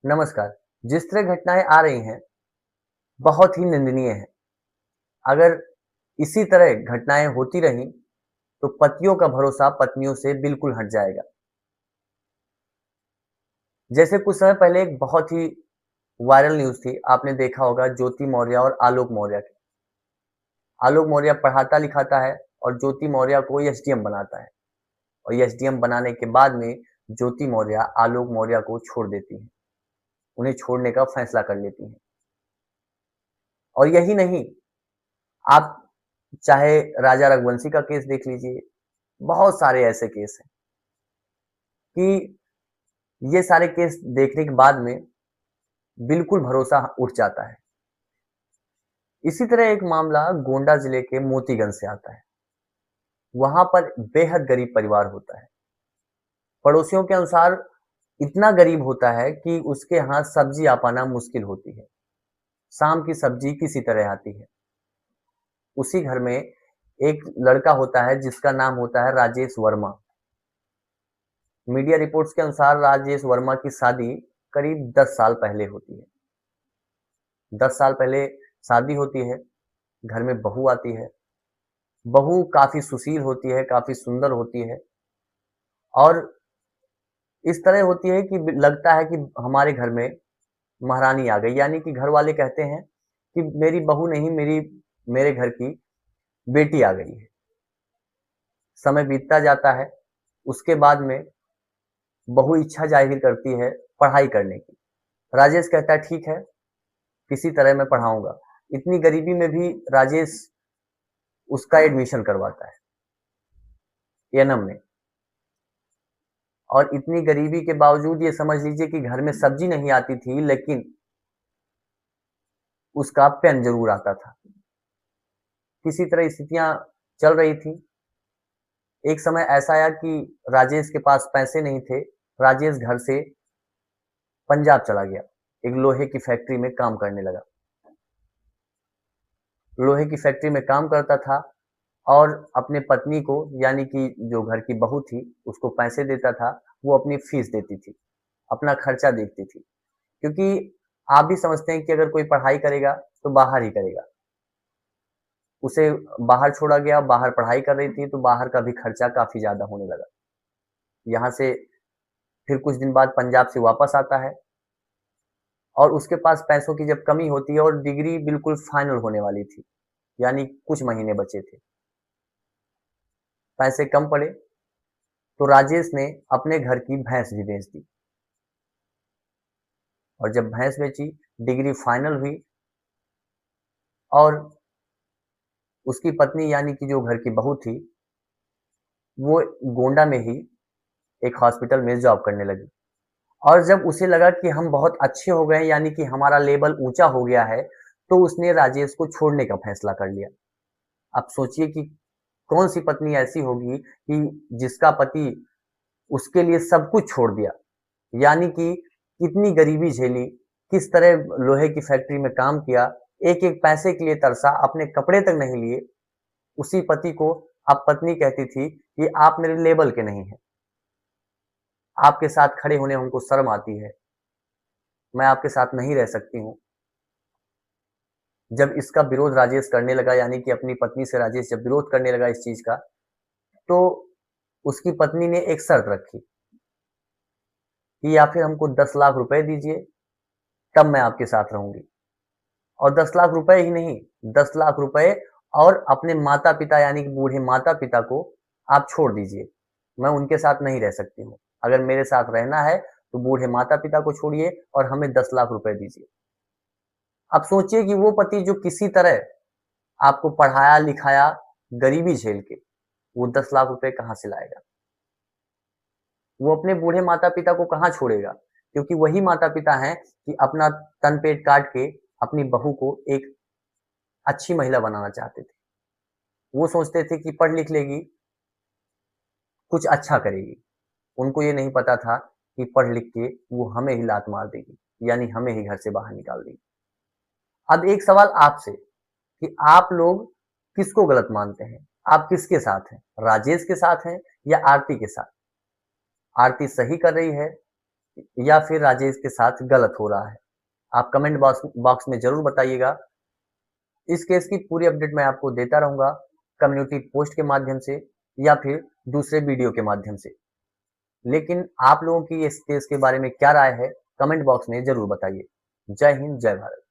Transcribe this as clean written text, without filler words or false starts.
नमस्कार। जिस तरह घटनाएँ आ रही हैं, बहुत ही निंदनीय है। अगर इसी तरह घटनाएँ होती रहीं, तो पतियों का भरोसा पत्नियों से बिल्कुल हट जाएगा। जैसे कुछ समय पहले एक बहुत ही वायरल न्यूज़ थी, आपने देखा होगा ज्योति मौर्य और आलोक मौर्य की। आलोक मौर्य पढ़ाता-लिखाता है और ज्योति मौर्य को एसडीएम बनाता है और एसडीएम बनाने के बाद में ज्योति मौर्य आलोक मौर्य को छोड़ देती हैं। उन्हें छोड़ने का फैसला कर लेती हैं। और यही नहीं, आप चाहे राजा रघुवंशी का केस देख लीजिए, बहुत सारे ऐसे केस हैं कि ये सारे केस देखने के बाद में बिल्कुल भरोसा उठ जाता है। इसी तरह एक मामला गोंडा जिले के मोतीगंज से आता है। वहाँ पर बेहद गरीब परिवार होता है। पड़ोसियों के अनुसार इतना गरीब होता है कि उसके यहाँ सब्जी आ पाना मुश्किल होती है। शाम की सब्जी किसी तरह आती है। उसी घर में एक लड़का होता है जिसका नाम होता है राजेश वर्मा। मीडिया रिपोर्ट्स के अनुसार राजेश वर्मा की शादी करीब 10 साल पहले होती है। 10 साल पहले शादी होती है, घर में बहू आती है। बहू काफ़ी सुशील होती है, काफ़ी सुंदर होती है और इस तरह होती है कि लगता है कि हमारे घर में महारानी आ गई। यानी कि घर वाले कहते हैं कि मेरी बहू नहीं, मेरे घर की बेटी आ गई है। समय बीतता जाता है, उसके बाद में बहू इच्छा ज़ाहिर करती है पढ़ाई करने की। राजेश कहता है ठीक है, किसी तरह मैं पढ़ाऊँगा। इतनी गरीबी में भी राजेश उसका एडमिशन करवाता है एएनएम में। और इतनी गरीबी के बावजूद ये समझ लीजिए कि घर में सब्जी नहीं आती थी, लेकिन उसका पेन ज़रूर आता था। किसी तरह स्थितियाँ चल रही थी। एक समय ऐसा आया कि राजेश के पास पैसे नहीं थे। राजेश घर से पंजाब चला गया। एक लोहे की फैक्ट्री में काम करने लगा। लोहे की फैक्ट्री में काम करता था और अपने पत्नी को यानी कि जो घर की बहू थी, उसको पैसे देता था, वो अपनी फीस देती थी, अपना खर्चा देखती थी। क्योंकि आप भी समझते हैं कि अगर कोई पढ़ाई करेगा, तो बाहर ही करेगा। उसे बाहर छोड़ा गया, बाहर पढ़ाई कर रही थी, तो बाहर का भी खर्चा काफ़ी ज़्यादा होने लगा। यहाँ से फिर कुछ दिन बाद पंजाब से वापस आता है और उसके पास पैसों की जब कमी होती है और डिग्री बिल्कुल फाइनल होने वाली थी, यानी कुछ महीने बचे थे। पैसे कम पड़े, तो राजेश ने अपने घर की भैंस भी बेच दी और जब भैंस बेची, डिग्री फाइनल हुई और उसकी पत्नी यानी कि जो घर की बहू थी, वो गोंडा में ही एक हॉस्पिटल में जॉब करने लगी। और जब उसे लगा कि हम बहुत अच्छे हो गए यानी कि हमारा लेवल ऊँचा हो गया है, तो उसने राजेश को छोड़ने का फैसला कर लिया। अब सोचिए कि कौन-सी पत्नी ऐसी होगी कि जिसका पति उसके लिए सब कुछ छोड़ दिया। यानी कि कितनी गरीबी झेली, किस तरह लोहे की फैक्ट्री में काम किया, एक-एक पैसे के लिए तरसा, अपने कपड़े तक नहीं लिए। उसी पति को अब पत्नी कहती थी कि आप मेरे लेवल के नहीं हैं। आपके साथ खड़े होने हमको शर्म आती है। मैं आपके साथ नहीं रह सकती हूँ। जब इसका विरोध राजेश करने लगा यानी कि अपनी पत्नी से राजेश जब विरोध करने लगा इस चीज़ का, तो उसकी पत्नी ने एक शर्त रखी कि या फिर हमको 10 लाख रुपए दीजिए, तब मैं आपके साथ रहूँगी। और 10 लाख रुपए ही नहीं, 10 लाख रुपए और अपने माता-पिता यानी कि बूढ़े माता-पिता को आप छोड़ दीजिए। मैं उनके साथ नहीं रह सकती हूँ। अगर मेरे साथ रहना है, तो बूढ़े माता-पिता को छोड़िए और हमें 10 लाख रुपए दीजिए। अब सोचिए कि वो पति जो किसी तरह आपको पढ़ाया-लिखाया गरीबी झेल के, वो 10 लाख रुपए कहाँ से लाएगा? वो अपने बूढ़े माता-पिता को कहाँ छोड़ेगा? क्योंकि वही माता-पिता हैं कि अपना तन-पेट काट के अपनी बहू को एक अच्छी महिला बनाना चाहते थे। वो सोचते थे कि पढ़ लिख लेगी, कुछ अच्छा करेगी। उनको ये नहीं पता था कि पढ़ लिख के वो हमें ही लात मार देगी, यानी हमें ही घर से बाहर निकाल देगी। अब एक सवाल आपसे कि आप लोग किसको गलत मानते हैं? आप किसके साथ हैं? राजेश के साथ हैं या आरती के साथ? आरती सही कर रही है या फिर राजेश के साथ गलत हो रहा है? आप कमेंट बॉक्स में ज़रूर बताइएगा। इस केस की पूरी अपडेट मैं आपको देता रहूँगा, कम्युनिटी पोस्ट के माध्यम से या फिर दूसरे वीडियो के माध्यम से। लेकिन आप लोगों की इस केस के बारे में क्या राय है? कमेंट बॉक्स में ज़रूर बताइए। जय हिंद, जय भारत।